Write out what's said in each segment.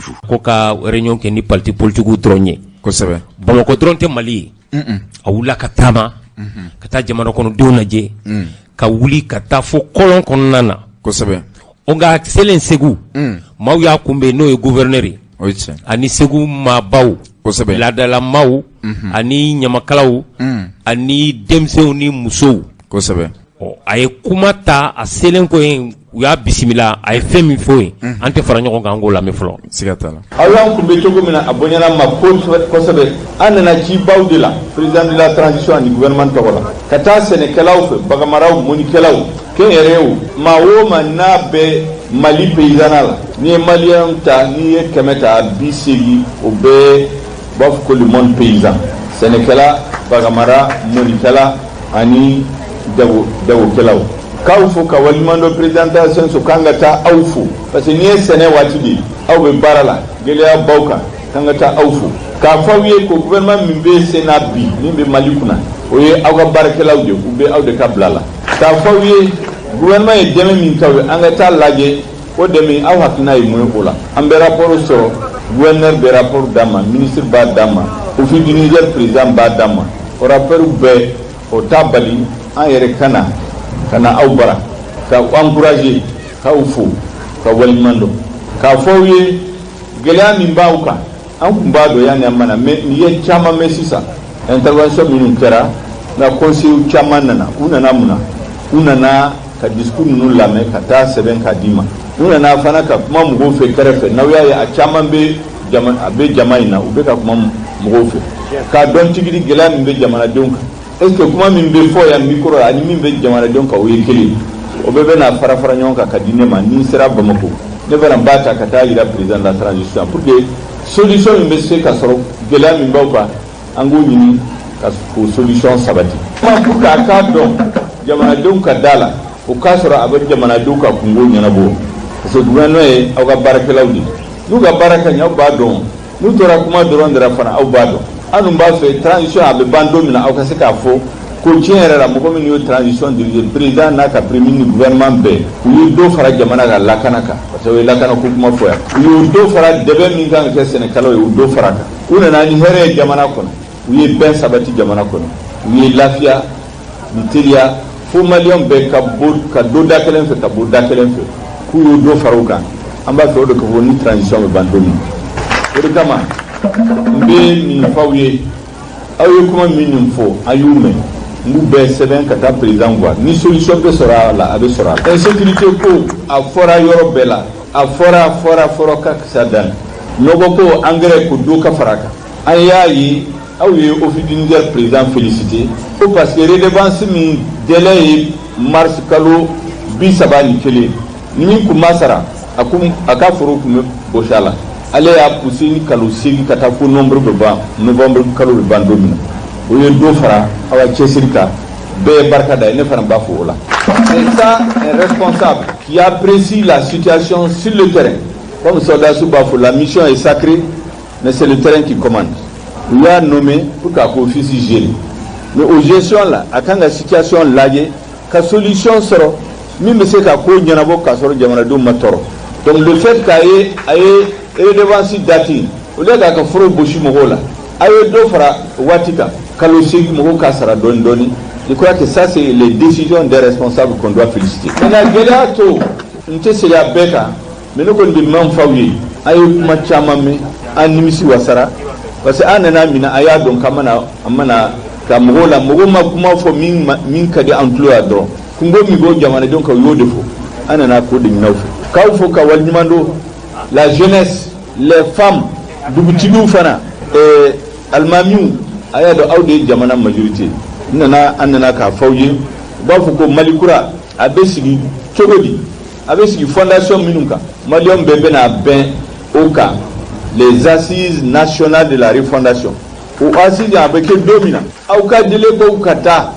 vous. Koka réunion ke ni parti politique dronye. Ko sebe. Bamako dronte Mali. Awula katama. Kata jamana kono donaje. Ka wuli kata fo kolon konana. Ko sebe. Onga selen segu. Mau ya kumbe no e gouverneur. Oiche. Ani segu mabaw. Ko sebe. Ladala maw. Ani nyamakalaw. Ani demsew ni musow. Ko sebe. Aye kumata a selen ko en uya bisimila ay femi foy ante fara ñoko gango la me flo sigatala ayan ko be togo mina abonyana ma ko sebe anana ci bawdila président de la transition du gouvernement togola kata sénégalais fe bagamaraw monikelaw ke rew ma wo na be Mali paysanal ni malien ta ni kemeta bisegi o be baf ko le monde paysan sénégalais bagamara monikela ani dawo kelaw kawfu ka walimando présentation so kangata awfu parce que ni sene watidi awbe barala gelea bawka kangata awfu ka fawiye ko gouvernement min be senabi ni be malikuna oye awga barakelaw de ube awde kablala ka fawiye gouvernement e deme min tawe angata laje o deme aw hakina e moy ola ambe rapport so gouverneur be rapport dama ministre ba dama office du Niger président ba dama o rapport be o tabali en yere kana aubara ka encourager ka ufu ka walimando ka fawye gela min bauka an kumbado yani amana me ni chama mesisa intervention militaire na conseil chama nana unana ka discours nu lame ka ta seben ka dima unana fana ka kuma mugo fe karefe nawya ya chama be jamaina ube ka kuma mugo fe ka don tigiri gela min be jamana donka est-ce que kuma min be fo ya micro ani min be jamana donka o yekeli o be na fara nyonka ka dinema ni sera bamako ne bana bata ka ta ira président de la transition pour que solution min be se ka soro gela min bawka ango nyini ka ko solution sabati ma pour ka don jamana donka dala o ka soro abe jamana donka kungo nyana bo parce que gouvernement e awga baraka lawdi nuga baraka nyaw ba don nu tora kuma doron dara fana aw ba don anu ba fe transition abe bando mina aw ka se ka fo ko tiere la mo ko min yo transition dirige président na ka premier ni gouvernement be yu do fara jamana ga lakanaka parce que lakana ko kuma fo ya yu do fara debe min ga ke Sénégal yu do fara ka una na ni here jamana kono yu ben sabati jamana kono yu lafia niteria fo malion be ka do dakelen fe ka bo dakelen fe ku yu do faruka amba fe do ko ni transition be bando ni o de kama mbe min fawye ayo kuma min fo ayume ngu be seben kata président wa ni solution be sera la abe sera insécurité ko a fora yoro bela a fora ka sadan nogo ko engrais ko do ka faraka ayayi awie office du Niger président félicité o parce que redevance mi délai mars kalo bi sabani kele ni ku masara akum aka foro ku boshala ale ya poussé ni kalo sigi kata ko nombre de ba novembre kalo de bandomina o ye do fara awa chesirka be barka da ne fara ba fo la c'est ça un responsable qui apprécie la situation sur le terrain comme soldat sous bafo la mission est sacrée mais c'est le terrain qui commande il a nommé pour ka ko office gérer mais au gestion là akanga situation là ka solution soro mi me se ka ko nyana bo ka soro jamana do matoro donc le fait qu'aye redevance dati o le ka foro boshi mogola aye do fara watika kalo segi mogo ka sara doni je crois que ça c'est les décisions des responsables qu'on doit féliciter na gela to nte se ya beka mais ne ko ndi man fawye aye kuma chama me animisi wasara parce que anana mina aya don kamana amana ka mogola mogo ma kuma fo min ka de emploi do kungo mi go jamana donc yo defo anana ko de nawfo kawfo ka walnyimando la jeunesse les femmes dubutidu fana almamiu aya do awde jamana majorité nana anana ka fawje bafu ko malikura abesigi chogodi abesigi fondation minunka malion bebe na ben oka les assises nationales de la refondation ou assises avec domina auka dele ko kata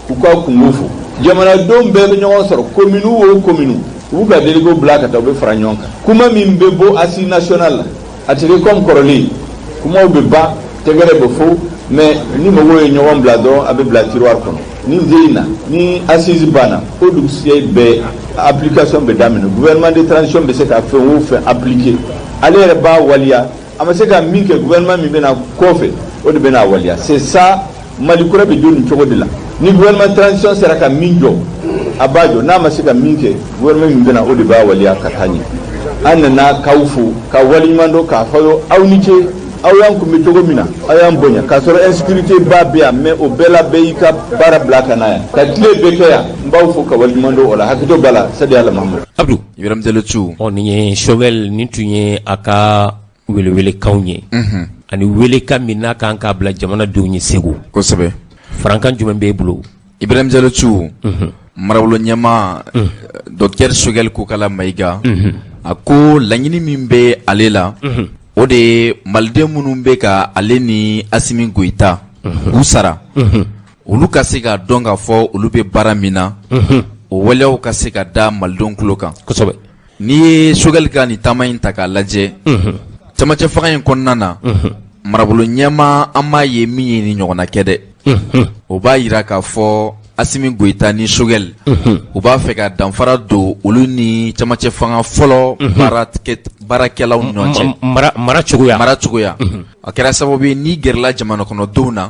ko kungufu jamana dom bebe nyon soro commune ou commune uga dele go blaka taw be franyonka kuma min bebo assise nationale atire comme coroli kuma be ba tegere be fo mais ni mo woy ñowam blado abe bla tiroir kono ni zeina ni assise bana o dugsiye be application be damine gouvernement de transition be se ka fe o fe appliquer aller ba walia amase ka minke gouvernement mi bena kofe o de bena walia c'est ça malikura be joni chogo de la ni gouvernement transition sera ka minjo abajo na masika minke gouvernement mi bena o de ba walia katani anna kawfu ka walimando ka fayo awnike ayan ku metogo mina ayan bonya ka soro insécurité babia mais au bela beika bara blaka na ka tle bekeya mbaw fu ka walimando wala hakito bala sadi ala mahmud abdou yiram de lutu on ni shogel ni tunye aka wele kawnye ani wele kamina kan ka bla jamana dunyi segu ko sebe frankan jumen be bulo ibrahim de lutu marawlo nyama docteur shogel ko kala maiga ako lanyini mimbe alela o de malden minnu bɛ ka ale ni Asimi Goïta u sara olu ka se ka dɔn ka fɔ olu bɛ baara min na o waleyaw ka se ka da maldenw tulo kan kosɛbɛ n'i ye Choguel ka nin taama in ta k'a lajɛ cɛmancɛ fanga in kɔnɔna na marabolo ɲɛmaa an m'a ye min ye ni ɲɔgɔnna kɛ dɛ o b'a yira k'a fɔ Asimi Goïta ni Choguel u b'a fɛ ka danfara don olu ni cɛmancɛ fanga fɔlɔ baarakɛlaw ni ɲɔgɔn cɛ mara cogoya a kɛra sababu ye n'i gɛrɛla jamana kɔnɔdenw na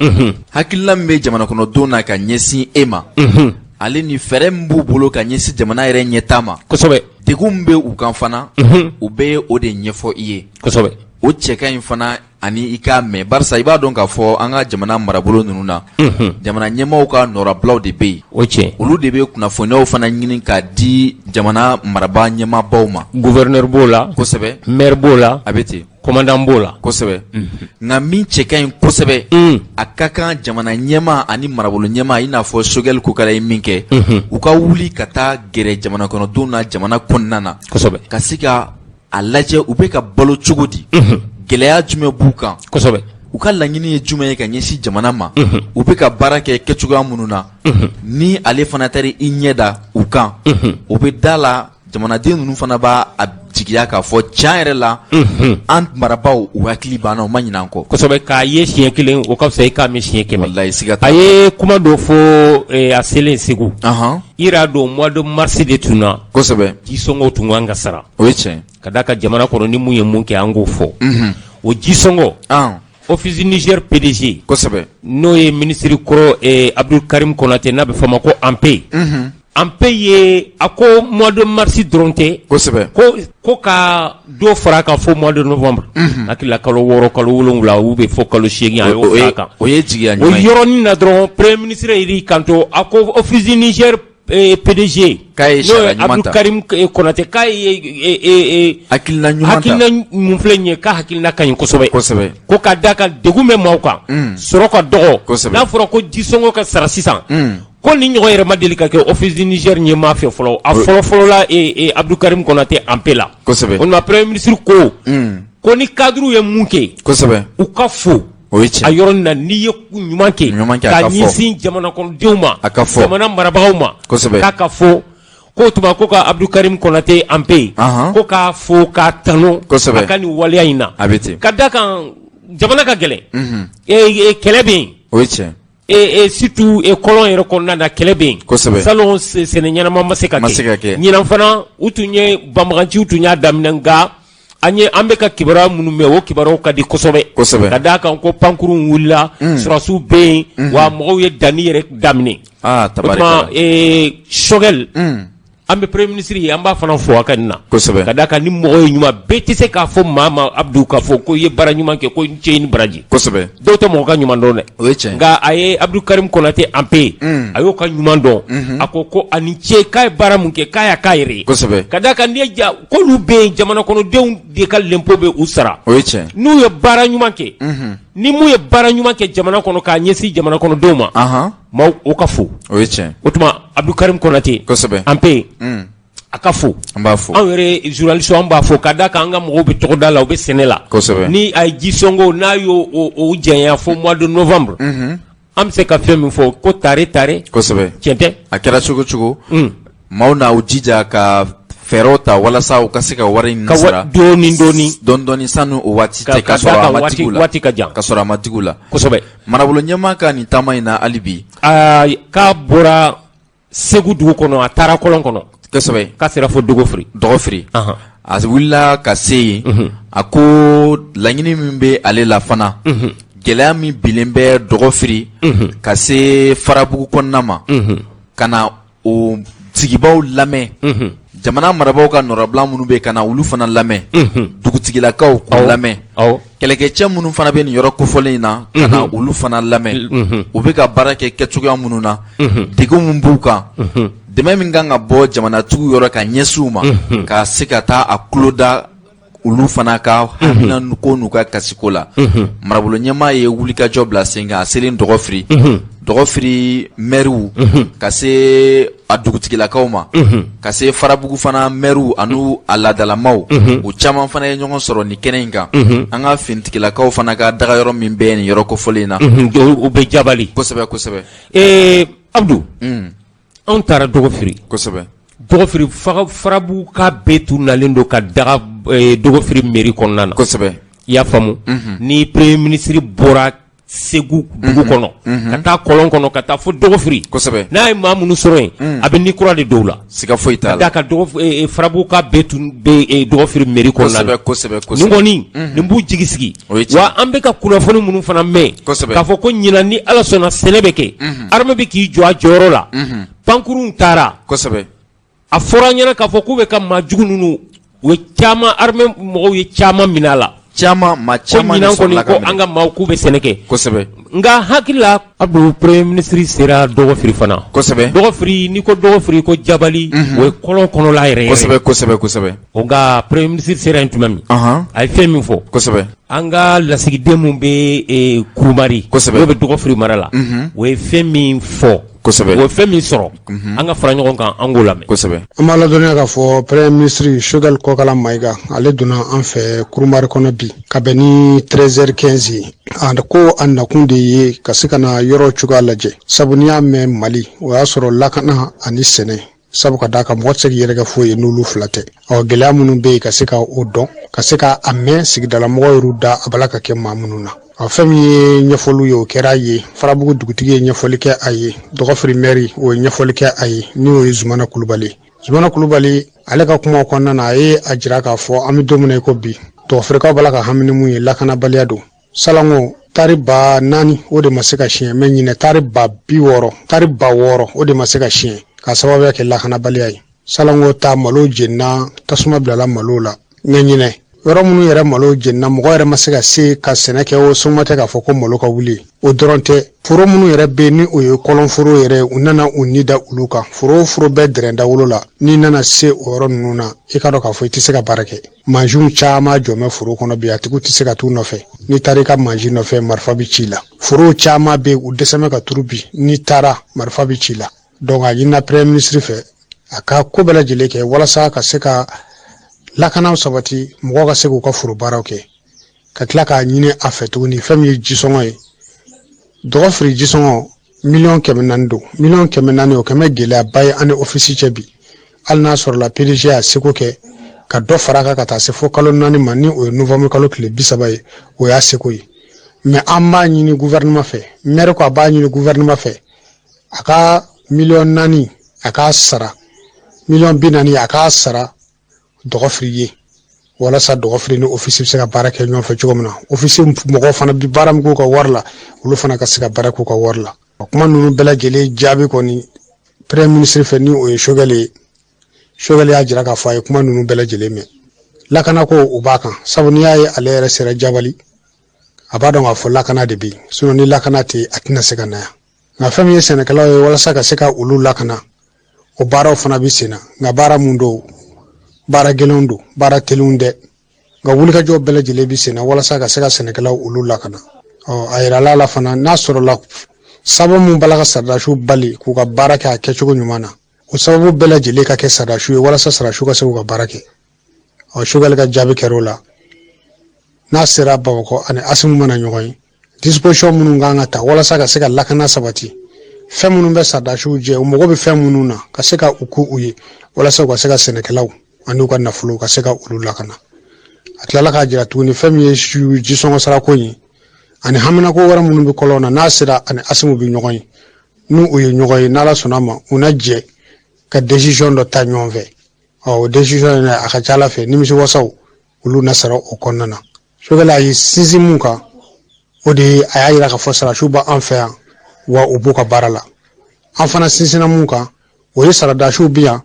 hakilina min bɛ jamana kɔnɔdenw na ka ɲɛsin e ma ale ni fɛɛrɛ min b'u bolo ka ɲɛsin jamana yɛrɛ ɲɛtaa ma kosɛbɛ degun min bɛ u kan fana u bɛ o de ɲɛfɔ i ye kosɛbɛ o cɛ ka ɲi fana ani i k'a mɛn barisa i b'a dɔn k'a fɔ an ka jamana marabolo ninnu na jamana ɲɛmaaw ka nɔrabilaw de bɛ yen o cɛ olu de bɛ kunnafoniyaw fana ɲini k'a di jamana maraba ɲɛmaabaw ma gouverneur b'o la kosɛbɛ maire b'o la a bɛ ten commandant b'o la kosɛbɛ nka min cɛ ka ɲi kosɛbɛ a ka kan jamana ɲɛmaa ani marabolo ɲɛmaa i n'a fɔ Choguel Kokara ye min kɛ u ka wuli ka taa gɛrɛ jamana kɔnɔdenw na jamana kɔnɔna na kosɛbɛ ka se ka a lajɛ u bɛ ka balo cogo di gɛlɛya jumɛn b'u kan kosɛbɛ u ka laɲini ye jumɛn ye ka ɲɛsin jamana ma u bɛ ka baara kɛ kɛcogoya minnu na ni ale fana taara i ɲɛ da u kan o bɛ da la jamanaden ninnu fana b'a jigiya k'a fɔ tiɲɛ yɛrɛ la an marabaw u hakili banna u ma ɲinɛ an kɔ kosɛbɛ k'a ye siɲɛ kelen o ka fisa i k'a mɛn siɲɛ kɛmɛ wallahi siga t'a a ye kuma dɔ fɔ a selen Segu ira don mois de mars de tun na kosɛbɛ jisɔngɔw tun kan ka sara o ye tiɲɛ ka d'a ka jamana kɔnɔ ni mun ye mun kɛ an k'o fɔ o jisɔngɔ office Niger PDG kosɛbɛ n'o ye ministre kɔrɔ Abdul Karim Konate n'a bɛ fɔ ma ko ANPE ANPE ye a ko mois de mars dɔrɔn tɛ kosɛbɛ ko ka dɔ fara kan fo mois de novembre hakili kalo 6 kalo 7 u bɛ fɔ kalo 8 a y'o fara kan o ye jigiya ɲuman ye o yɔrɔnin na dɔrɔn premier ministre y'i kanto a ko office Niger PDG k'a ye sariya ɲuman ta Abdul Karim Konate k'a ye hakilina ɲuman ta hakilina mun filɛ nin ye k'a hakilina ka ɲi kosɛbɛ kosɛbɛ ko ka da kan degun bɛ maaw kan sɔrɔ ka dɔgɔ kosɛbɛ n'a fɔra ko jisɔngɔ ka sara sisan ko ni ɲɔgɔn yɛrɛ ma deli ka kɛ office du Niger ɲɛmaa fɛ fɔlɔ a fɔlɔ la Abdul Karim Konate ANPE la kosɛbɛ o na premier ministre ko ni cadre ye mun kɛ kosɛbɛ u ka fo o ye tiɲɛ a yɔrɔnin na n'i ye ɲuman kɛ ka ɲɛsin jamana kɔnɔdenw ma a ka fɔ jamana marabagaw ma kosɛbɛ k'a ka fɔ ko tuma ko ka Abdul Karim Konate ANPE ko k'a fo k'a tanu kosɛbɛ a ka nin waleya in na a bɛ ten ka da kan jamana ka gɛlɛn kɛlɛ bɛ yen o ye tiɲɛ surtout kɔlɔn yɛrɛ kɔnɔna na kɛlɛ bɛ yen kosɛbɛ salon sɛnɛ ɲɛnama ma se ka kɛ ɲinan fana u tun ye banbaganciw tun y'a daminɛ nka an bɛ ka kibaruya minnu mɛn o kibaruyaw ka di kosɛbɛ ka d'a kan ko pankurun wulila surasiw bɛ yen wa mɔgɔw ye danni yɛrɛ daminɛ o tuma Choguel an bɛ premier ministre ye an b'a fana fɔ a ka nin na kosɛbɛ ka d'a kan ni mɔgɔ ye ɲuman bɛɛ tɛ se k'a fɔ maa ma Abdou k'a fɔ ko i ye baara ɲuman kɛ ko n cɛ ni baraji kosɛbɛ dɔw tɛ mɔgɔ ka ɲuman dɔn dɛ o ye tiɲɛ nka a ye Abdul Karim Konate ANPE a y'o ka ɲuman dɔn a ko a ni ce k'a ye baara mun kɛ k'a y'a k'a yɛrɛ ye kosɛbɛ ka d'a kan n'i ye k'olu bɛ yen jamana kɔnɔdenw de ka l'impôt bɛ u sara o ye tiɲɛ n'u ye baara ɲuman kɛ ni mun ye baara ɲuman kɛ jamana kɔnɔ k'a ɲɛsin jamana kɔnɔdenw ma maaw o ka fo o ye tiɲɛ o tuma Abdul Karim Konate kosɛbɛ ANPE a ka fo an b'a fo anw yɛrɛ journaliste an b'a fo ka d'a kan an ka mɔgɔw bɛ tɔgɔda la u bɛ sɛnɛ la kosɛbɛ ni a ye jisɔngɔ n'a y'o janya fo mois de novembre an bɛ se ka fɛn min fɔ ko tare kosɛbɛ tiɲɛ tɛ a kɛra cogo cogo maaw n'a u jija ka fɛɛrɛw ta walasa u ka se ka wari in sara dɔɔni sanu o waati tɛ ka sɔrɔ a ma tigiw la ka sɔrɔ a ma tigiw la kosɛbɛ marabolo ɲɛmaa ka nin taama in na hali bi k'a bɔra Segu dugu kɔnɔ a taara kɔlɔn kɔnɔ kosɛbɛ k'a sera fo Dɔgɔfiri a wulila ka se yen a ko laɲini min bɛ ale la fana gɛlɛya min bilen bɛ Dɔgɔfiri ka se Farabugu kɔnɔna ma ka na o sigibaw lamɛn jamana marabagaw ka nɔrabila minnu bɛ ka na olu fana lamɛn dugutigilakaw k'u lamɛn kɛlɛkɛcɛ minnu fana bɛ nin yɔrɔ kofɔlen in na ka na olu fana lamɛn u bɛ ka baara kɛ kɛcogoya minnu na degun min b'u kan dɛmɛ min kan ka bɔ jamanatigiw yɔrɔ ka ɲɛsin u ma ka se ka taa a tulo da olu fana ka hamina ko n'u ka kasiko la marabolo ɲɛmaa ye wulikajɔ bila sen kan a selen Dɔgɔfiri mɛriw ka se a dugutigilakaw ma ka se Farabugu fana mɛriw anu a ladalamaw u caman fana ye ɲɔgɔn sɔrɔ ni kɛnɛ in kan an ka finitigilakaw fana ka daga yɔrɔ min bɛ nin yɔrɔ kofɔlen na u bɛ jabali kosɛbɛ Abdu anw taara Dɔgɔfiri kosɛbɛ Dɔgɔfiri Farabugu ka bɛɛ tun nalen don ka daga Dɔgɔfiri mairie kɔnɔna na kosɛbɛ i y'a faamu ni premier ministre bɔra Segu dugu kɔnɔ ka taa kɔlɔn kɔnɔ ka taa fo Dɔgɔfiri kosɛbɛ n'a ye maa minnu sɔrɔ yen a bɛ ni kura de dɔw la siga foyi t'a la da ka Farabugu ka bɛɛ tun bɛ Dɔgɔfiri mairie kɔnɔna na kosɛbɛ nin kɔni nin b'u jigi sigi wa an bɛ ka kunnafoni minnu fana mɛn k'a fɔ ko ɲinan ni Ala sɔnna sɛnɛ bɛ kɛ armée bɛ k'i jɔ a jɔyɔrɔ la pankurunw taara kosɛbɛ a fɔra an ɲɛna k'a fɔ k'u bɛ ka maa jugu ninnu u ye caman armée mɔgɔw ye caman minɛ a la maa caman de sɔrɔla ka minɛ ko an ka maaw k'u bɛ sɛnɛ kɛ kosɛbɛ nka hakili la Abdou premier ministre sera Dɔgɔfiri fana kosɛbɛ Dɔgɔfiri ni ko Dɔgɔfiri ko Jabali o ye kɔlɔn kɔnɔla yɛrɛ kosɛbɛ o nka premier ministre sera yen tuma min a ye fɛn min fɔ kosɛbɛ an ka lasigiden min bɛ Kurumari n'o bɛ Dɔgɔfiri mara la o ye fɛn min fɔ kosɛbɛ o ye fɛn min sɔrɔ an ka fara ɲɔgɔn kan an k'o lamɛn kosɛbɛ an b'a ladɔnniya k'a fɔ premier ministre Choguel Kokala Mayiga ale donna an fɛ Kurumari kɔnɔ bi ka bɛn ni 13h15 ye a ko a nakun de ye ka se ka na yɔrɔ cogoya lajɛ sabu n'i y'a mɛn Mali o y'a sɔrɔ lakana ani sɛnɛ sabu ka d'a kan mɔgɔ tɛ se k'i yɛrɛ kɛ foyi ye n'olu fila tɛ gɛlɛya minnu bɛ yen ka se ka o dɔn ka se ka a mɛn sigidala mɔgɔw y'u da a bala ka kɛ maa minnu na fɛn min ye ɲɛfɔliw ye o kɛra a ye Farabugu dugutigi ye ɲɛfɔli kɛ a ye Dɔgɔfiri maire o ye ɲɛfɔli kɛ a ye n'o ye Zumana Kulubali ale ka kuma kɔnɔna na a ye a jira k'a fɔ an bɛ don min na i ko bi Dɔgɔfirikaw bala ka hami ni mun ye lakanabaliya don salanko tari 4,000 o de ma se ka siɲɛ mɛ ɲinɛ tari 6,000 o de ma se ka siɲɛ ka sababuya kɛ lakanabaliya ye salanko ta malo jenina tasuma bilala malo la mɛ ɲinɛ yɔrɔ minnu yɛrɛ malo jenina mɔgɔ yɛrɛ ma se ka se ka sɛnɛ kɛ o soma tɛ k'a fɔ ko malo ka wuli o dɔrɔn tɛ foro minnu yɛrɛ bɛ ni o ye kɔlɔn foro yɛrɛ u nana u ni da olu kan foro bɛɛ dɛrɛn dawolo la n'i nana se o yɔrɔ ninnu na i ka dɔn k'a fɔ i tɛ se ka baara kɛ mansinw caman jɔmɛ foro kɔnɔ bi a tigiw tɛ se ka t'u nɔfɛ n'i taara i ka mansin nɔfɛ marifa bɛ ci la forow caman bɛ u dɛsɛmɛ ka turu bi n'i taara marifa bɛ ci la donc a ɲinina premier ministre fɛ a ka ko bɛɛ lajɛlen kɛ walasa ka se ka lakanaw sabati mɔgɔ ka se k'u ka foro baaraw kɛ ka tila k'a ɲini a fɛ tuguni fɛn min ye jisɔngɔ ye Dɔgɔfiri jisɔngɔ 400,000 don 400,000 o kɛmɛ gɛlɛyaba ye ani ofisi cɛ bi hali n'a sɔrɔla PDG a seko kɛ ka dɔ fara kan ka taa se fo kalo 4 ma ni o ye novembre kalo tile 30 ye o y'a seko ye mais an b'a ɲini gouvernement fɛ maire ko a b'a ɲini gouvernement fɛ a ka 4,000,000 a k'a sara 4,40,000 a k'a sara Dɔgɔfiri ye walasa Dɔgɔfiri ni ofisi bɛ se ka baara kɛ ɲɔgɔn fɛ cogo min na ofisi mɔgɔw fana bi baara min k'u ka wari la olu fana ka se ka baara k'u ka wari la kuma ninnu bɛɛ lajɛlen jaabi kɔni premier ministre fɛ ni o ye Choguel y'a jira k'a fɔ a ye kuma ninnu bɛɛ lajɛlen mɛn lakana ko o b'a kan sabu n'i y'a ye ale yɛrɛ sera Jabali a b'a dɔn k'a fɔ lakana de bɛ yen sinon ni lakana tɛ a tɛna se ka na yan nka fɛn min ye sɛnɛkɛlaw ye walasa ka se ka olu lakana o baaraw fana bɛ sen na nka baara mun don baara gɛlɛnw don baara telenw dɛ nka wulikajɔ bɛɛ lajɛlen bɛ sen na walasa ka se ka sɛnɛkɛlaw olu lakana a yirala la fana n'a sɔrɔla sababu mun bala ka saridasiw bali k'u ka baara kɛ a kɛcogo ɲuman na o sababu bɛɛ lajɛlen ka kɛ saridasiw ye walasa saridasiw ka se k'u ka baara kɛ Choguel ka jaabi kɛra o la n'a sera Bamakɔ ani Asimu mana ɲɔgɔn ye disposition minnu kan ka ta walasa ka se ka lakana sabati fɛn minnu bɛ saridasiw jɛ u mago bɛ fɛn minnu na ka se ka u k'u ye walasa u ka se ka sɛnɛkɛlaw ani ka nafolo ka se ka olu lakana a tilala k'a jira tuguni fɛn min ye jisɔngɔ sarako ye ani hamina ko wɛrɛ minnu bɛ kɔlɔn na n'a sera ani Asimu bɛ ɲɔgɔn ye n'u u ye ɲɔgɔn ye n'Ala sɔnna ma u na jɛ ka décision dɔ ta ɲɔgɔn fɛ o décision in a ka ca Ala fɛ nimisiwasaw olu na sara o kɔnɔna na Choguel a ye sinsin mun kan o de a y'a yira k'a fɔ sarasiw b'an fɛ yan wa u b'u ka baara la an fana sinsinna mun kan o ye saradasiw bi yan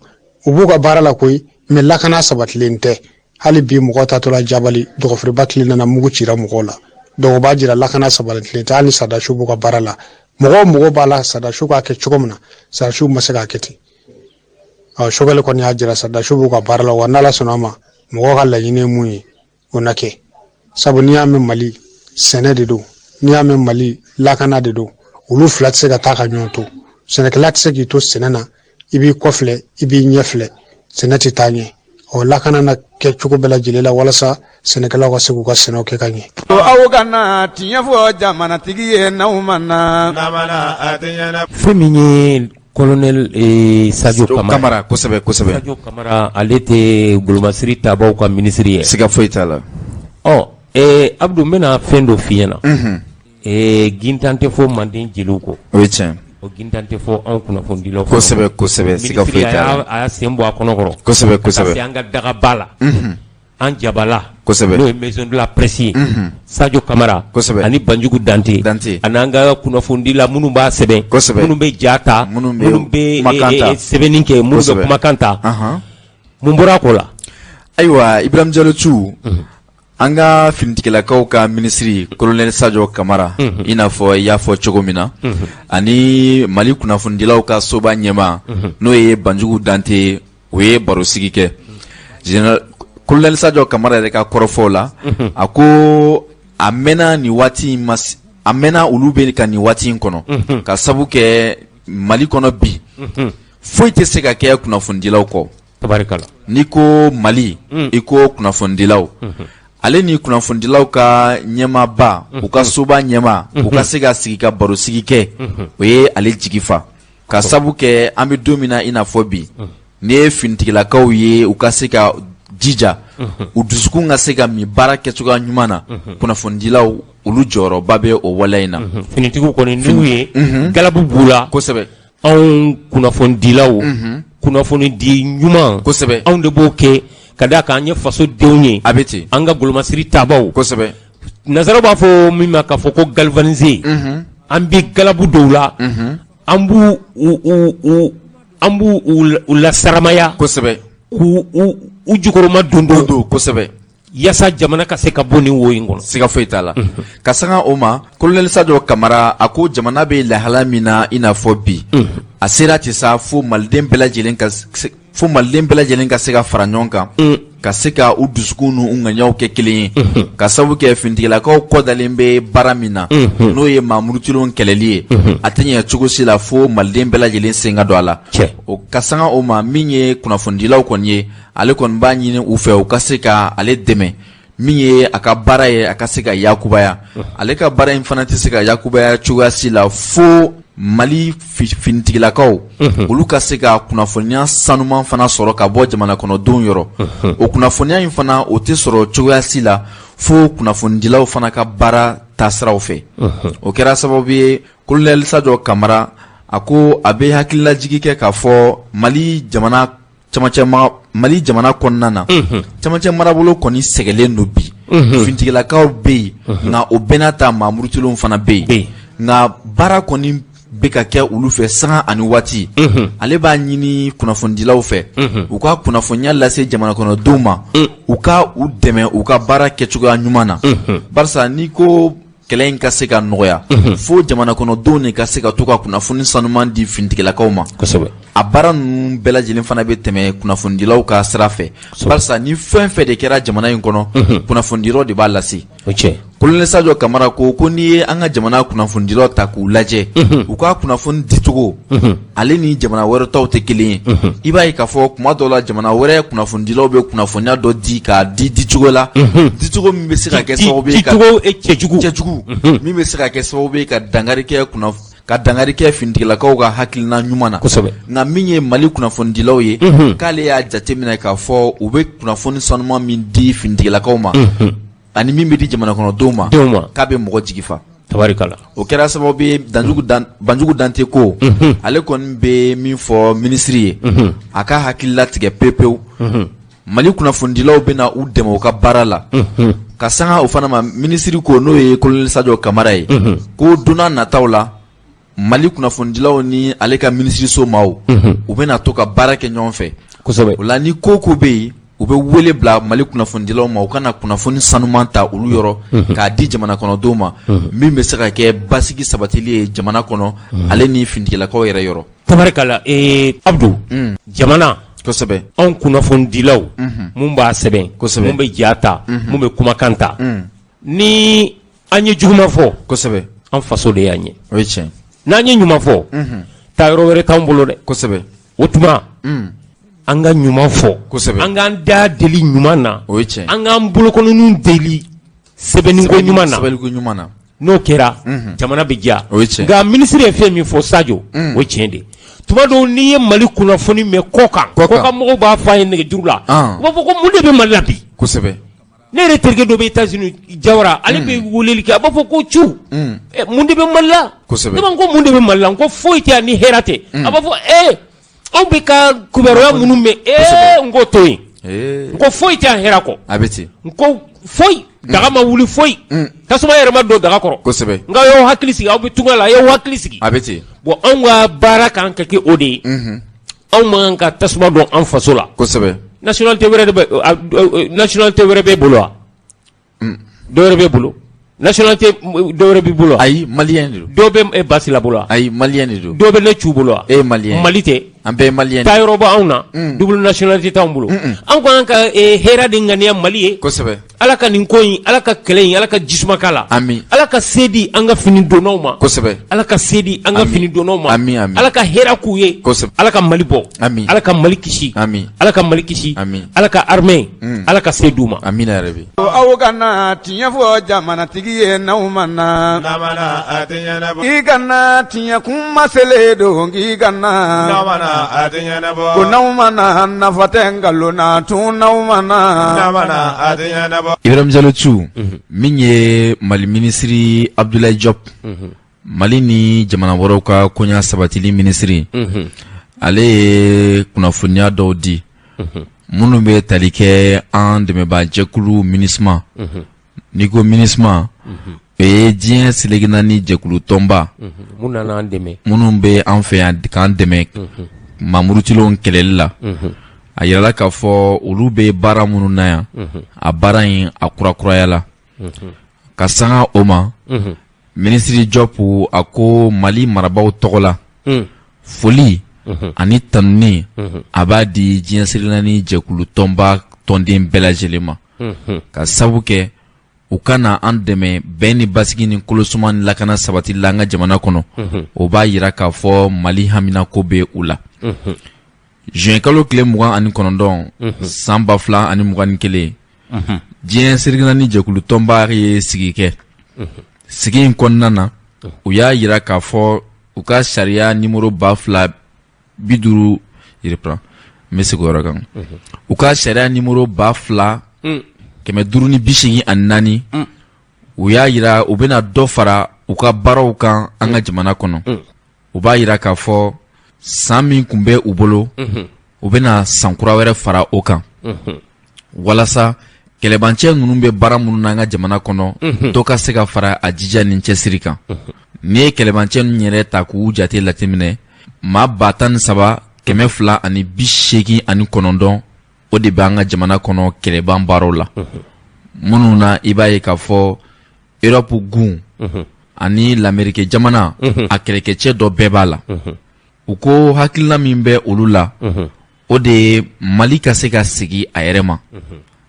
u b'u ka baara la koyi mais lakana sabatilen tɛ hali bi mɔgɔ tatɔla jabali dɔgɔfiriba tile nana mugu cira mɔgɔw la donc o b'a jira lakana sabatilen tɛ hali ni saradasiw b'u ka baara la mɔgɔ b'a la saradasiw k'a kɛ cogo min na saradasiw ma se k'a kɛ ten Choguel kɔni y'a jira saradasiw b'u ka baara la wa n'Ala sɔnna ma mɔgɔw ka laɲini ye mun ye o na kɛ sabu n'i y'a mɛn Mali sɛnɛ de don n'i y'a mɛn Mali lakana de don olu fila tɛ se ka taa ka ɲɔgɔn to sɛnɛkɛla tɛ se k'i to sɛnɛ na i b'i kɔfilɛ i b'i ɲɛfilɛ sɛnɛ tɛ taa ɲɛ lakana na kɛ cogo bɛɛ lajɛlen la walasa sɛnɛkɛlaw ka se k'u ka sɛnɛw kɛ ka ɲɛ. aw kana tiɲɛ fɔ jamanatigi ye n'aw ma na. fɛn min ye colonel Sadio Kamara kosɛbɛ Sadio Kamara ale tɛ Golomasiri Tabaw ka ministre ye. siga foyi t'a la. Abdou n bɛna fɛn dɔ f'i ɲɛna. Gintan tɛ fɔ Manden jeliw kɔ. o ye tiɲɛ. o gintan tɛ fɔ anw kunnafonidilaw kosɛbɛ siga foyi t'a la. a y'a sen bɔ a kɔnɔkɔrɔ. kosɛbɛ ka se an ka dagaba la. an jabala. kosɛbɛ n'o ye maison de la presse ye. Sadio Kamara. kosɛbɛ ani Banjugu Dante. ani an ka kunnafonidila minnu b'a sɛbɛn. kosɛbɛ minnu bɛ ja ta. minnu bɛ sɛbɛnni kɛ minnu bɛ kumakan ta. mun bɔra a ko la. ayiwa Ibrahim Diallo Thiou. an ka finitigilakaw ka ministre colonel Sadio Kamara i n'a fɔ i y'a fɔ cogo min na ani Mali kunnafonidilaw ka soba ɲɛma n'o ye Banjugu Dante o ye barosigi kɛ colonel Sadio Kamara yɛrɛ ka kɔrɔfɔw la a ko a mɛnna nin waati in a mɛnna olu bɛ ka nin waati in kɔnɔ ka sabu kɛ Mali kɔnɔ bi foyi tɛ se ka kɛ kunnafonidilaw kɔ tabarikala n'i ko Mali i ko kunnafonidilaw ale ni kunnafonidilaw ka ɲɛmaaba u ka soba ɲɛma u ka se ka sigi ka barosigi kɛ o ye ale jigi fa ka sabu kɛ an bɛ don min na i n'a fɔ bi ni ye finitigilakaw ye u ka se ka jija u dusukun ka se ka min baara kɛcogoya ɲuman na kunnafonidilaw olu jɔyɔrɔba bɛ o waleya in na. finitigiw kɔni n'u ye galabu b'u la kosɛbɛ anw kunnafonidilaw kunnafonidi ɲuman kosɛbɛ anw de b'o kɛ ka d'a kan an ye faso denw ye a bɛ ten an ka Golomasiri Tabaw kosɛbɛ nazaraw b'a fɔ min ma k'a fɔ ko galvaniser an bɛ galabu dɔw la an b'u lasaramaya kosɛbɛ k'u jukɔrɔma don kosɛbɛ yasa jamana ka se ka bɔ nin wo in kɔnɔ siga foyi t'a la ka sanga o ma colonel Sadio Kamara a ko jamana bɛ lahala min na i n'a fɔ bi a sera ten sa fo maliden bɛɛ lajɛlen ka se ka fara ɲɔgɔn kan ka se ka u dusukun n'u ŋaniyaw kɛ kelen ye ka sabu kɛ finitigilakaw kɔdalen bɛ baara min na n'o ye mamurutilon kɛlɛli ye a tɛ ɲɛ cogo si la fo maliden bɛɛ lajɛlen sen ka don a la o ka sanga o ma min ye kunnafonidilaw kɔni ye ale kɔni b'a ɲini u fɛ u ka se ka ale dɛmɛ min ye a ka baara ye a ka se ka yakubaya ale ka baara in fana tɛ se ka yakubaya cogoya si la fo Mali finitigilakaw olu ka se ka kunnafoniya sanuman fana sɔrɔ ka bɔ jamana kɔnɔdenw yɔrɔ o kunnafoniya in fana o tɛ sɔrɔ cogoya si la fo kunnafonidilaw fana ka baara taasiraw fɛ o kɛra sababu ye colonel Sadio Kamara a ko a bɛ hakililajigi kɛ k'a fɔ Mali jamana kɔnɔna na camancɛ marabolo kɔni sɛgɛlen don bi finitigilakaw bɛ yen nka o bɛɛ n'a ta mamurutulenw fana bɛ yen nka baara kɔni bɛ ka kɛ olu fɛ sanga ani waati ale b'a ɲini kunnafonidilaw fɛ u ka kunnafoniya lase jamana kɔnɔdenw ma u ka u dɛmɛ u ka baara kɛcogoya ɲuman na barisa n'i ko kɛlɛ in ka se ka nɔgɔya fo jamana kɔnɔdenw de ka se ka to ka kunnafoni sanuman di finitigilakaw ma a baara ninnu bɛɛ lajɛlen fana bɛ tɛmɛ kunnafonidilaw ka sira fɛ barisa ni fɛn fɛn de kɛra jamana in kɔnɔ kunnafonidilaw de b'a lase colonel Sadio Kamara ko n'i ye an ka jamana kunnafonidilaw ta k'u lajɛ u ka kunnafoni dicogo ale ni jamana wɛrɛ taw tɛ kelen ye i b'a ye k'a fɔ kuma dɔw la jamana wɛrɛ kunnafonidilaw bɛ kunnafoniya dɔ di k'a di dicogo la dicogo min bɛ se ka kɛ sababu ye ka cɛjugu min bɛ se ka kɛ sababu ye ka dankari kɛ ka dangari kɛ finitigilakaw ka hakilina ɲuman na nka min ye Mali kunnafonidilaw ye k'ale y'a jateminɛ k'a fɔ u bɛ kunnafoni sanuman min di finitigilakaw ma ani min bɛ di jamana kɔnɔdenw ma k'a bɛ mɔgɔ jigi fa. Tabarikala. O kɛra sababu ye Banjugu Dante ko ale kɔni bɛ min fɔ minisiri ye a ka hakilila tigɛ pepewu Mali kunnafonidilaw bɛna u dɛmɛ u ka baara la ka sanga o fana ma minisiri ko n'o ye Colonel Sadio Kamara ye ko donna nataw la Mali kunnafonidilaw ni ale ka minisiriso maaw u bɛna to ka baara kɛ ɲɔgɔn fɛ kosɛbɛ o la ni ko bɛ yen u bɛ wele bila Mali kunnafonidilaw ma u kana kunnafoni sanuman ta olu yɔrɔ k'a di jamana kɔnɔdenw ma min bɛ se ka kɛ basigi sabatili ye jamana kɔnɔ ale ni finitigilakaw yɛrɛ yɔrɔ. Tabarikala Abdou jamana kosɛbɛ anw kunnafonidilaw mun b'a sɛbɛn kosɛbɛ mun bɛ ja ta mun bɛ kumakan ta ni an ye juguman fɔ kosɛbɛ an faso de y'an ye o ye tiɲɛ n'an ye ɲuman fɔ taa yɔrɔ wɛrɛ t'anw bolo dɛ kosɛbɛ o tuma an ka ɲuman fɔ kosɛbɛ an k'an da deli ɲuman na o ye tiɲɛ an k'an bolokɔnɔninw deli sɛbɛnniko ɲuman na n'o kɛra jamana bɛ diya o ye tiɲɛ nka minisiri ye fɛn min fɔ Sadio o ye tiɲɛ de tuma dɔw n'i ye Mali kunnafoni mɛn kɔ kan mɔgɔw b'a fɔ a ye nɛgɛjuru la u b'a fɔ ko mun de bɛ Mali la bi kosɛbɛ ne yɛrɛ terikɛ dɔ bɛ États-Unis Jawara ale bɛ weleli kɛ a b'a fɔ ko cu mun de bɛ Mali la kosɛbɛ ne b'a fɔ ko mun de bɛ Mali la n ko foyi tɛ yan ni hɛrɛ tɛ a b'a fɔ anw bɛ ka kibaruya minnu mɛn n ko to yen n ko foyi tɛ yan hɛrɛ kɔ a bɛ ten n ko foyi daga ma wuli foyi tasuma yɛrɛ ma don daga kɔrɔ kosɛbɛ nka y'aw hakili sigi aw bɛ tunga la a y'aw hakili sigi a bɛ ten bon anw ka baara kan ka kɛ o de ye anw man ka tasuma dɔn an faso la kosɛbɛ nationalité wɛrɛ b'e bolo wa dɔ wɛrɛ b'e bolo nationalité dɔ wɛrɛ b'i bolo wa ayi malien de don dɔ bɛ Basi la bolo wa ayi malien de don dɔ bɛ ne cu bolo wa malien Mali tɛ an bɛɛ ye malien taa yɔrɔ b'anw na double nationalité t'anw bolo anw kan ka hɛrɛ de ŋaniya Mali ye kosɛbɛ Ala ka nin ko in Ala ka kɛlɛ in Ala ka jisuma k'a la amin Ala ka se di an ka fini donnaw ma kosɛbɛ Ala ka se di an ka fini donnaw ma amin Ala ka hɛrɛ k'u ye kosɛbɛ Ala ka Mali bɔ amin Ala ka Mali kisi amin Ala ka Mali kisi amin Ala ka armée Ala ka se d'u ma amin yarabi aw kana tiɲɛ fɔ jamanatigi ye n'aw ma na i kana tiɲɛ kuma selen don k'i kana ko n'aw ma na nafa tɛ nkalon na tun n'aw ma na Ibrahim Diallo Thiou min ye Mali minisiri Abdoulaye Diop Mali ni jamana wɛrɛw ka koɲa sabatili minisiri ale ye kunnafoniya dɔw di minnu bɛ tali kɛ an dɛmɛbaa jɛkulu MINUSMA n'i ko MINUSMA o ye diɲɛ seleke naani jɛkulu tɔnba minnu bɛ an fɛ yan k'an dɛmɛ mamurutilenw kɛlɛli la a yirala k'a fɔ olu bɛ baara minnu na yan a baara in a kurakurayala ka sanga o ma minisiri Diop a ko Mali marabaaw tɔgɔ la foli ani tanuni a b'a di diɲɛ seleke naani jɛkulu tɔnba tɔnden bɛɛ lajɛlen ma ka sabu kɛ u kana an dɛmɛ bɛn ni basigi ni kolosuma ni lakana sabati la an ka jamana kɔnɔ o b'a yira k'a fɔ Mali haminako bɛ u la juin kalo tile 29 san 2021 diɲɛ seleke naani jɛkulu tɔnba ye sigi kɛ sigi in kɔnɔna na u y'a yira k'a fɔ u ka sariya numéro 2050 reprend me se ko yɔrɔ kan u ka sariya numéro 2584 u y'a yira u bɛna dɔ fara u ka baaraw kan an ka jamana kɔnɔ u b'a yira k'a fɔ san min kun bɛ u bolo u bɛna san kura wɛrɛ fara o kan walasa kɛlɛbancɛ ninnu bɛ baara minnu na an ka jamana kɔnɔ dɔ ka se ka fara a jija ni cɛsiri kan n'i ye kɛlɛbancɛ ninnu yɛrɛ ta k'u jate lateminɛ maa 13289 o de bɛ an ka jamana kɔnɔ kɛlɛban baaraw la minnu na i b'a ye k'a fɔ Europe gun ani l'Amérique jamana a kɛlɛkɛcɛ dɔ bɛɛ b'a la u ko hakilina min bɛ olu la o de ye Mali ka se ka segi a yɛrɛ ma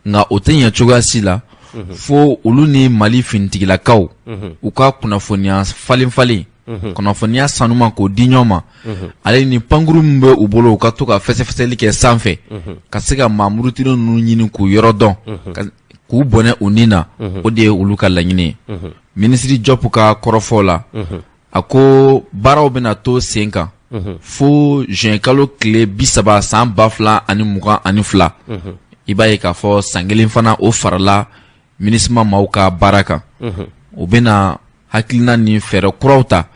nka o tɛ ɲɛ cogoya si la fo olu ni Mali finitigilakaw u ka kunnafoniya falen kunnafoniya sanuman k'o di ɲɔgɔn ma ale ni pankuru min bɛ u bolo u ka to ka fɛsɛfɛsɛli kɛ sanfɛ ka se ka mamurutilen ninnu ɲini k'u yɔrɔ dɔn k'u bɔnɛ u ni na o de ye olu ka laɲini ye minisiri Diop ka kɔrɔfɔ la a ko baaraw bena to sen kan fo juin kalo tile 30 san 2022 i b'a ye k'a fɔ san kelen fana o farala MINUSMA maaw ka baara kan u bena hakilina ni fɛɛrɛ kuraw ta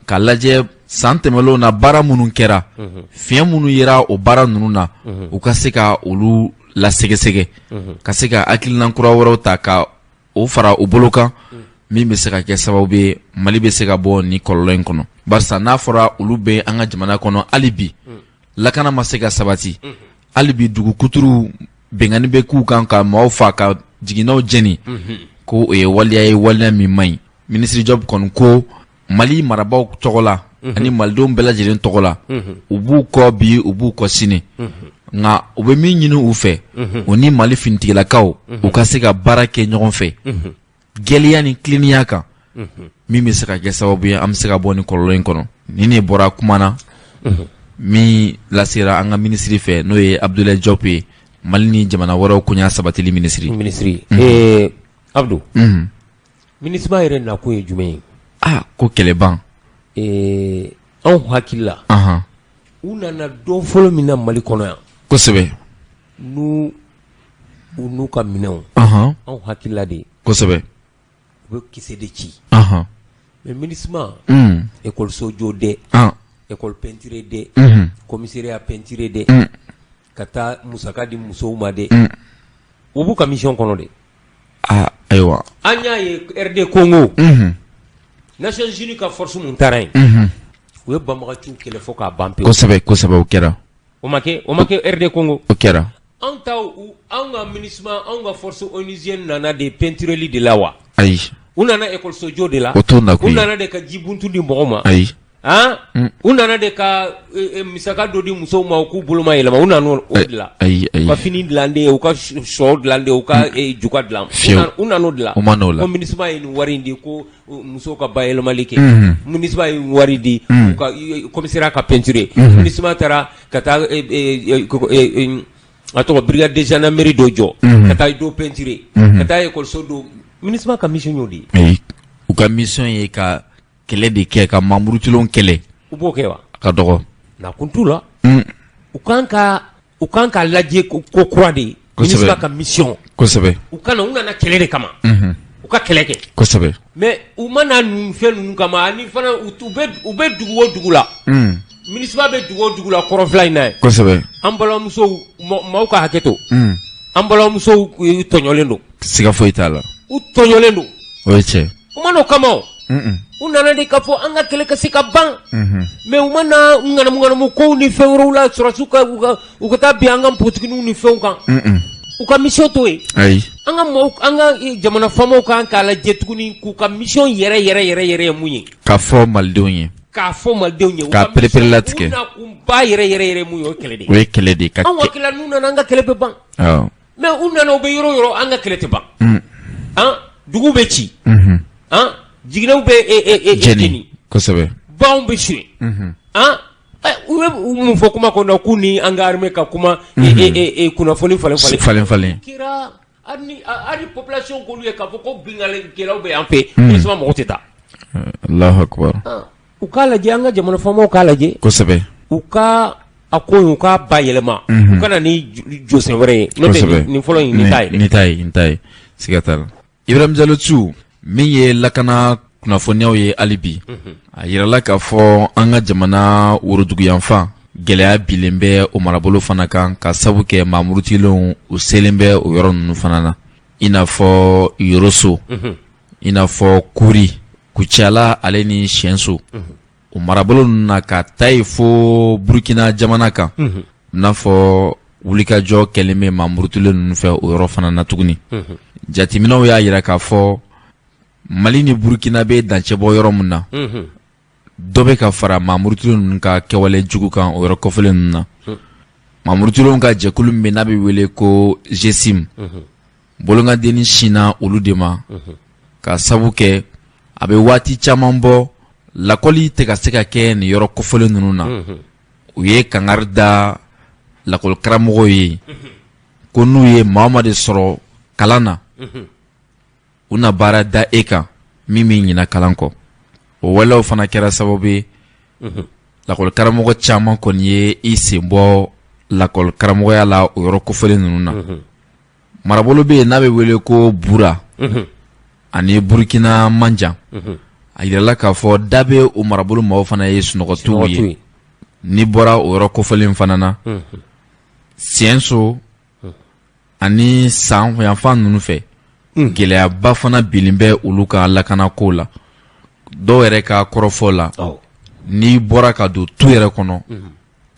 k'a lajɛ san tɛmɛlenw na baara minnu kɛra fiɲɛ minnu yera o baara ninnu na u ka se ka olu lasɛgɛsɛgɛ ka se ka hakilina kura wɛrɛw ta ka o fara u bolo kan min bɛ se ka kɛ sababu ye Mali bɛ se ka bɔ ni kɔlɔlɔ in kɔnɔ barisa n'a fɔra olu bɛ an ka jamana kɔnɔ hali bi lakana ma se ka sabati hali bi dugu kuturu bɛnkanni bɛ k'u kan ka maaw fa ka jiginnaw jɛni ko o ye waliya ye waliya min man ɲi Ministre Job kɔni ko Mali marabaaw tɔgɔ la ani malidenw bɛɛ lajɛlen tɔgɔ la u b'u kɔ bi u b'u kɔ sini nka u bɛ min ɲini u fɛ o ni Mali finitigilakaw u ka se ka baara kɛ ɲɔgɔn fɛ gɛlɛya ni tilennenya kan min bɛ se ka kɛ sababu ye an bɛ se ka bɔ ni kɔlɔlɔ in kɔnɔ ni ne bɔra kuma na min lasera an ka minisiri fɛ n'o ye Abdoulaye Diop ye Mali ni jamana wɛrɛw koɲa sabatili minisiri Abdou MINUSMA yɛrɛ nakun ye jumɛn ye ko kɛlɛban anw hakili la u nana don fɔlɔ min na Mali kɔnɔ yan kosɛbɛ u n'u ka minɛnw anw hakili la de kosɛbɛ u bɛ kisɛ de ci mais MINUSMA école jɔ dɛ école peinture dɛ commissariat peinture dɛ ka taa musaka di musow ma dɛ u b'u ka mission kɔnɔ de ayiwa an y'a ye RD Congo Nations Unies ka force mun taara yen u ye banbagaciw kɛlɛ fɔ k'a ban pewu kosɛbɛ o kɛra o ma kɛ RD Congo o kɛra an ka MINUSMA an ka force onusienne nana de peintureli de la wa ayi u nana école sojo de la u nana de ka jibuntu di mɔgɔ ma ayi u nana de ka misaka dɔ di musow ma u k'u boloma yɛlɛma u nana o de la u ka fini dilan de u ka sɔ dilan de u ka juga dilan u nana o de la ko MINUSMA ye nin wari in di ko musow ka bayɛlɛmali kɛ MINUSMA ye nin wari di u ka commissariat ka peinture MINUSMA taara ka taa a tɔgɔ brigade de gendarmerie dɔ jɔ ka taa do peinture ka taa écoleso do MINUSMA ka mission y'o de ye u ka mission ye ka kɛlɛ de kɛ ka mamurutilenw kɛlɛ u b'o kɛ wa ka dɔgɔ na kun t'u la u kan ka lajɛ ko kura de MINUSMA ka mission kosɛbɛ u nana kɛlɛ de kama u ka kɛlɛ kɛ kosɛbɛ mais u mana nin fɛn ninnu kama ani fana u bɛ dugu o dugu la MINUSMA bɛ dugu o dugu la kɔrɔnfila in na ye kosɛbɛ an balimamusow maaw ka hakɛ to an balimamusow tɔɲɔlen don siga foyi t'a la u tɔɲɔlen don o ye tiɲɛ u mana o kama o u nana de k'a fɔ an ka kɛlɛ ka se ka ban mais u mana ŋanamu kow ni fɛn wɛrɛw la sɔrɔsiw u ka taa bin an ka npogotigininw ni fɛnw kan u ka mission to ye ayi an ka jamana faamaw kan k'a lajɛ tuguni k'u ka mission yɛrɛ ye mun ye k'a fɔ malidenw ye k'a perepere latigɛ u ba yɛrɛ mun ye o ye kɛlɛ de ye anw hakili la n'u nana an ka kɛlɛ bɛ ban mais u nana u bɛ yɔrɔ o yɔrɔ an ka kɛlɛ tɛ ban dugu bɛ ci jiginɛw bɛ jeni kosɛbɛ baw bɛ suɲɛ u bɛ mun fɔ kuma kɔnɔ k'u ni an ka armée ka kuma kunnafoni falen kira hali population k'olu ye k'a fɔ ko binganikɛlaw bɛ yan fɛ MINUSMA mɔgɔ tɛ taa Allahu akbar u k'a lajɛ an ka jamana faamaw k'a lajɛ kosɛbɛ u ka a ko in u k'a bayɛlɛma u kana ni jɔsen wɛrɛ ye n'o tɛ nin fɔlɔ in nin t'a ye siga t'a la Ibrahim Diallo Thiou min ye lakana kunnafoniyaw ye hali bi a yirala k'a fɔ an ka jamana woroduguyanfan gɛlɛya bilen bɛ o marabolo fana kan ka sabu kɛ mamurutilenw u selen bɛ o yɔrɔ ninnu fana na i n'a fɔ Yoroso i n'a fɔ Kuri Kucala ale ni Siɛnso o marabolo ninnu na ka taa ye fo Burukina jamana kan i n'a fɔ wulikajɔ kɛlen bɛ mamurutilen ninnu fɛ o yɔrɔ fana na tuguni jateminɛw y'a yira k'a fɔ Mali ni Burukina bɛ dancɛbɔ yɔrɔ min na dɔ bɛ ka fara mamurutilenw ninnu ka kɛwale jugu kan o yɔrɔ kɔfɛlen ninnu na mamurutilenw ka jɛkulu min bɛ n'a bɛ wele ko GSIM bolongadeni sinna olu de ma ka sabu kɛ a bɛ waati caman bɔ lakɔli tɛ ka se ka kɛ nin yɔrɔ kɔfɛlen ninnu na u ye kangari da lakɔli karamɔgɔw ye ko n'u ye maa de sɔrɔ kalan na u na baara da e kan min bɛ ɲina kalan kɔ o walaw fana kɛra sababu ye lakɔli karamɔgɔ caman kɔni ye i sen bɔ lakɔli karamɔgɔya la o yɔrɔ kofɔlen ninnu na marabolo bɛ yen n'a bɛ wele ko Bura ani Burkina Manjan a yirala k'a fɔ da bɛ o marabolo maaw fana ye sunɔgɔtigiw ye n'i bɔra o yɔrɔ kofɔlen fana na Siɛnso ani San yanfan ninnu fɛ gɛlɛyaba fana bilen bɛ olu ka lakana ko la dɔw yɛrɛ ka kɔrɔfɔ la n'i bɔra ka don tu yɛrɛ kɔnɔ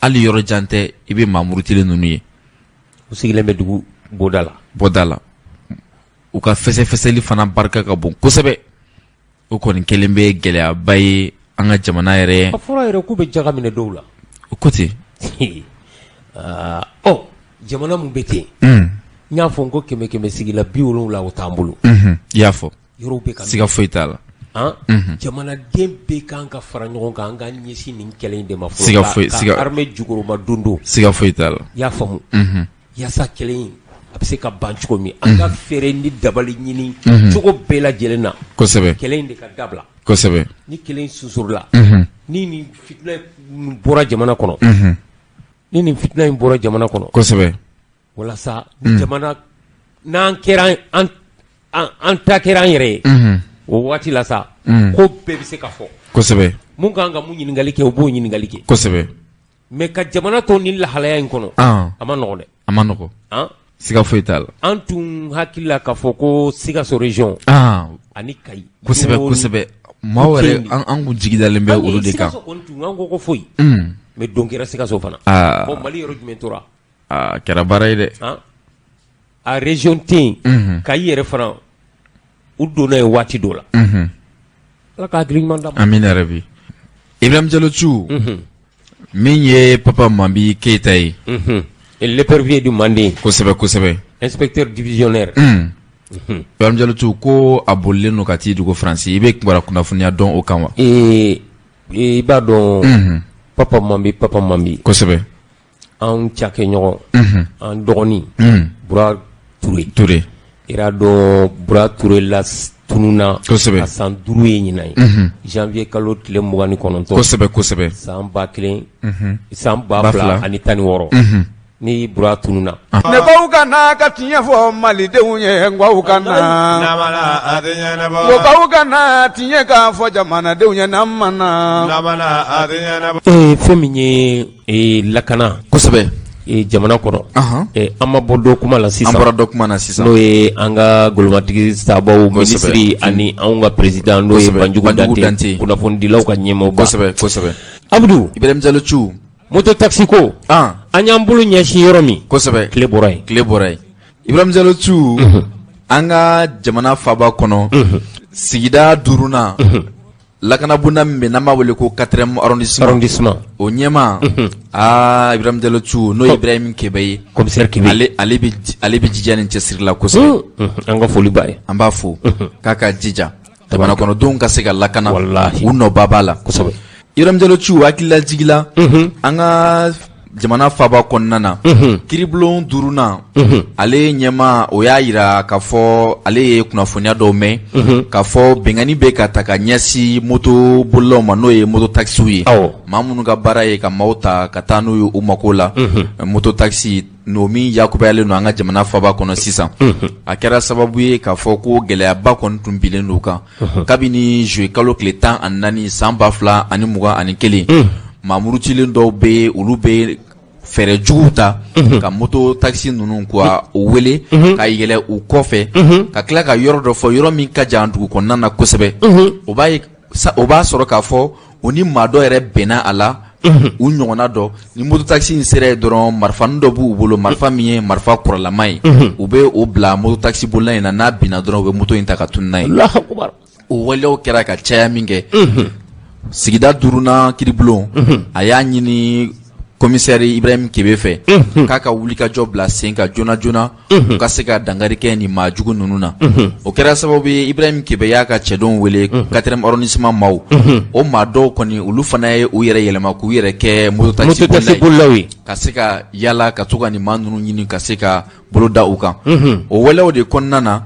hali yɔrɔ jan tɛ i bɛ maamurutilen ninnu ye u sigilen bɛ dugu bɔda la u ka fɛsɛfɛsɛli fana barika ka bon kosɛbɛ o kɔni kelen bɛ gɛlɛyaba ye an ka jamana yɛrɛ a fɔra yɛrɛ k'u bɛ jaga minɛ dɔw la o ko ten jamana mun bɛ ten n y'a fɔ n ko 100 sigila 70 o t'an bolo i y'a fɔ yɔrɔw bɛ ka siga foyi t'a la jamanaden bɛɛ kan ka fara ɲɔgɔn kan an ka ɲɛsin nin kɛlɛ in de ma fɔlɔ ka armée jukɔrɔma don siga foyi t'a la i y'a faamu yaasa kɛlɛ in a bɛ se ka ban cogo min an ka fɛɛrɛ ni dabali ɲini cogo bɛɛ lajɛlen na kosɛbɛ kɛlɛ in de ka dabila kosɛbɛ ni kɛlɛ in susurula ni nin fitina in bɔra jamana kɔnɔ ni nin fitina in bɔra jamana kɔnɔ kosɛbɛ walasa ni jamana n'an kɛra an ta kɛra an yɛrɛ ye o waati la sa ko bɛɛ bɛ se ka fɔ kosɛbɛ mun kan ka mun ɲininkali kɛ o b'o ɲininkali kɛ kosɛbɛ mais ka jamana tɔ ni lahalaya in kɔnɔ a ma nɔgɔn dɛ a ma nɔgɔn siga foyi t'a la an tun hakili la k'a fɔ ko Sikaso region ani Kayi kosɛbɛ kosɛbɛ maaw yɛrɛ an kun jigi dalen bɛ olu de kan Sikaso kɔni tun an ko foyi mais don kɛra Sikaso fana bon Mali yɔrɔ jumɛn tora kɛra baara ye dɛ a région tɛ yen Kayi yɛrɛ fana u donna ye waati dɔ la ala ka hakili ɲuman d'a ma amina yarabi Ibrahim Diallo Thiou min ye Papa Mambi Keita ye l'épervier du Mandé kosɛbɛ kosɛbɛ inspecteur divisionnaire Ibrahim Diallo Thiou ko a bolilen no ka t'i dogo Faransi i bɛ kibaruya kunnafoniya dɔn o kan wa i b'a dɔn Papa Mambi kosɛbɛ an cakɛɲɔgɔn an dɔgɔnin Bura Touré ira dɔn Bura Touré la tununa kosɛbɛ a san 5 ye ɲinan ye janvier kalo tile 29 kosɛbɛ san 2000 san 2000 ani 16 ni Bura tununa ne ko ka na ka tiɲɛ fɔ malidenw ye n ko ka na ko ka na tiɲɛ ka fɔ jamanadenw ye n'an ma na fɛn min ye lakana kosɛbɛ jamana kɔnɔ an ma bɔ dɔ kuma la sisan an bɔra dɔ kuma na sisan n'o ye an ka golomatigi sabaw minisiri ani an ka président n'o ye Banjugu Dante kunnafonidilaw ka ɲɛmɔgɔba kosɛbɛ Abdou Ibrahim Diallo Thiou moto taxi ko an y'an bolo ɲɛsin yɔrɔ min kosɛbɛ tile bɔra ye Ibrahim Diallo Thiou an ka jamana faaba kɔnɔ sigida 5nan lakanabunda min bɛ n'an b'a wele ko 4e arrondissement o ɲɛma Ibrahim Diallo Thiou n'o ye Ibrahim Kebe ye commissaire Kebe ale bɛ jija ni cɛsiri la kosɛbɛ an ka foli b'a ye an b'a fo k'a ka jija jamana kɔnɔdenw ka se ka lakana wallahi u nɔba b'a la kosɛbɛ Ibrahim Diallo Thiou hakilila jigila an ka jamana faaba kɔnɔna na kiribulon 5nan ale ɲɛma o y'a yira k'a fɔ ale ye kunnafoniya dɔw mɛn k'a fɔ bɛnkanni bɛ ka ta ka ɲɛsin moto bolilaw ma n'o ye moto taxiw ye maa minnu ka baara ye ka maaw ta ka taa n'u ye u mako la moto taxi n'o min yakubuyalen don an ka jamana faaba kɔnɔ sisan a kɛra sababu ye k'a fɔ ko gɛlɛyaba kɔni tun bilen don kan kabini juillet kalo tile 14 san 2021 maamurutilen dɔw bɛ olu bɛ fɛɛrɛ juguw ta ka moto taxi ninnu ka o wele ka yɛlɛ u kɔfɛ ka tila ka yɔrɔ dɔ fɔ yɔrɔ min ka jan dugu kɔnɔna na kosɛbɛ o b'a sɔrɔ k'a fɔ o ni maa dɔ yɛrɛ bɛnna a la u ɲɔgɔnna dɔ ni moto taxi in sera ye dɔrɔn marifanin dɔ b'u bolo marifa min ye marifa kɔrɔlama ye u bɛ o bila moto taxi bolila in na n'a binna dɔrɔn u bɛ moto in ta ka tunun n'a ye o waleyaw kɛra ka caya min kɛ sigida 5nan kiribulon a y'a ɲini commissaire Ibrahim Kebe fɛ k'a ka wuli ka jɔ bila sen ka joona joona u ka se ka dankari kɛ nin maa jugu ninnu na o kɛra sababu ye Ibrahim Kebe y'a ka cɛdenw wele 4e arrondissement maaw o maa dɔw kɔni olu fana ye u yɛrɛ yɛlɛma k'u yɛrɛ kɛ moto taxi bolilaw ye ka se ka yala ka to ka nin maa ninnu ɲini ka se ka bolo da u kan o waleyaw de kɔnɔna na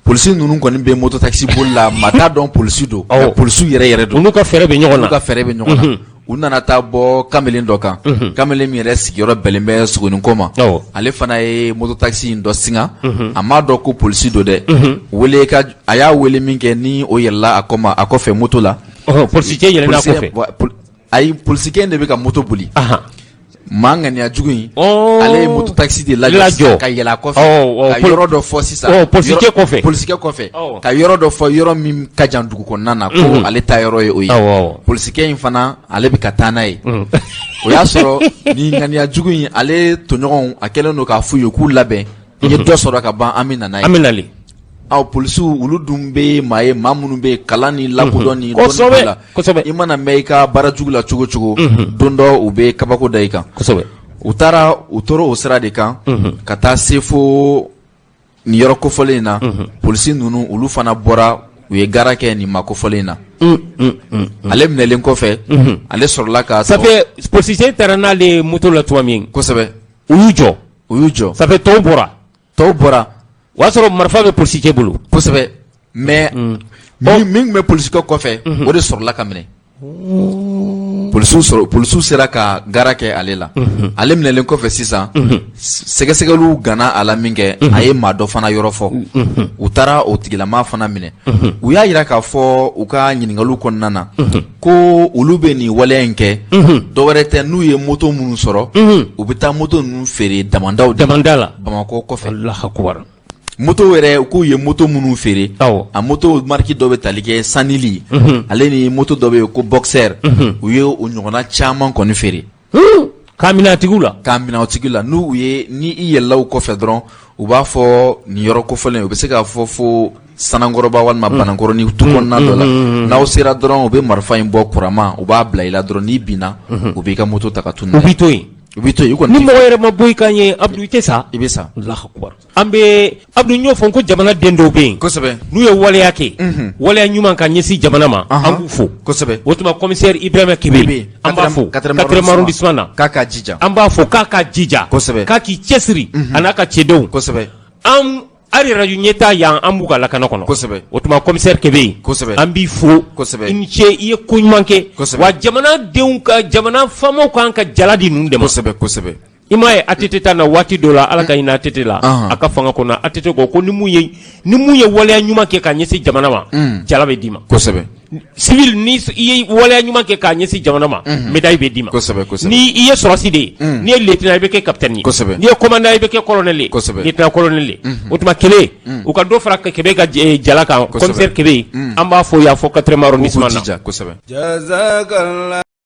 polisi ninnu kɔni bɛ moto taxi boli la ma t'a dɔn polisi don mais polisi yɛrɛ don olu ka fɛrɛ bɛ ɲɔgɔn na olu ka fɛrɛ bɛ ɲɔgɔn na u nana taa bɔ kamalen dɔ kan kamalen min yɛrɛ sigiyɔrɔ bɛlen bɛ Sogonikɔ ma ale fana ye moto taxi in dɔ singa a m'a dɔn ko polisi don dɛ wele ka a y'a wele min kɛ ni o yɛlɛla a kɔfɛ moto la polisicɛ yɛlɛla kɔfɛ ayi polisicɛ in de bɛ ka moto boli maa ŋaniya jugu in ale ye moto taxi de lajɔ ka yɛlɛ a kɔfɛ ka yɔrɔ dɔ fɔ sisan polisikɛ kɔfɛ ka yɔrɔ dɔ fɔ yɔrɔ min ka jan dugu kɔnɔna na ko ale ta yɔrɔ ye o ye polisikɛ in fana ale bɛ ka taa n'a ye o y'a sɔrɔ ni ŋaniya jugu in ale tɔɲɔgɔnw a kɛlen don k'a f'u ye k'u labɛn n ye dɔ sɔrɔ ka ban an bɛ na n'a ye polisiw olu dun bɛ maa ye maa minnu bɛ kalan ni lakodɔn ni dɔnni la i mana mɛn i ka baara jugu la cogo cogo don dɔ u bɛ kabako da i kan u tora o sira de kan ka taa se fo nin yɔrɔ kofɔlen in na polisi ninnu olu fana bɔra u ye gara kɛ nin ma kofɔlen in na ale minɛlen kɔfɛ ale sɔrɔla ka polisicɛ taara n'ale moto la tuma min kosɛbɛ u y'u jɔ tɔw bɔra o y'a sɔrɔ marifa bɛ polisicɛ bolo kosɛbɛ mais min bɛ polisikɛ kɔfɛ o de sɔrɔla ka minɛ polisiw sera ka gara kɛ ale la ale minɛlen kɔfɛ sisan sɛgɛsɛgɛliw gana a la min kɛ a ye maa dɔ fana yɔrɔ fɔ u taara o tigilama fana minɛ u y'a yira k'a fɔ u ka ɲininkaliw kɔnɔna na ko olu bɛ nin waleya in kɛ dɔwɛrɛ tɛ n'u ye moto minnu sɔrɔ u bɛ taa moto ninnu feere damanda la Bamakɔ kɔfɛ moto yɛrɛ k'u ye moto minnu feere a moto marque dɔ bɛ tali kɛ Sanili ale ni moto dɔ bɛ yen ko Boxer u ye o ɲɔgɔnna caman kɔni feere k'a minɛ a tigiw la n'u ye ni i yɛlɛla u kɔfɛ dɔrɔn u b'a fɔ nin yɔrɔ kofɔlen u bɛ se k'a fɔ fo Sanakɔrɔba walima Banankɔrɔ ni tu kɔnɔna dɔ la n'aw sera dɔrɔn u bɛ marifa in bɔ kurama u b'a bila i la dɔrɔn n'i binna u b'i ka moto ta ka tunun u b'i to yen ni mɔgɔ yɛrɛ ma bɔ i kan ye Abdou i tɛ sa i bɛ sa an bɛ Abdou n y'o fɔ ko jamana den dɔw bɛ yen kosɛbɛ n'u ye waleya kɛ waleya ɲuman ka ɲɛsin jamana ma an b'u fo kosɛbɛ o tuma commissaire Ibrahima Kebe an b'a fo 4e arrondissement na k'a ka jija an b'a fɔ k'a ka jija kosɛbɛ k'a k'i cɛsiri a n'a ka cɛdenw kosɛbɛ ari radio ɲɛta yan an b'u ka lakana kɔnɔ kosɛbɛ o tuma commissaire Kebe kosɛbɛ an b'i fo kosɛbɛ i ni ce i ye ko ɲuman kɛ wa jamana faamaw kan ka jala di ninnu de ma kosɛbɛ i m'a ye ATT ta na waati dɔ la ala ka hinɛ ATT la a ka fanga kɔnɔ ATT ko ni mun ye waleya ɲuman kɛ k'a ɲɛsin jamana ma jala bɛ d'i ma kosɛbɛ civil ni i ye waleya ɲuman kɛ k'a ɲɛsin jamana ma médaille bɛ d'i ma ni i ye sɔrɔsi de ye n'i ye lieutenant i bɛ kɛ capitaine ye n'i ye commandant i bɛ kɛ colonel ye lieutenant colonel ye o tuma Kebe u ka dɔ fara Kebe ka jala kan commissaire Kebe an b'a fɔ yan fɔ 4e arrondissement na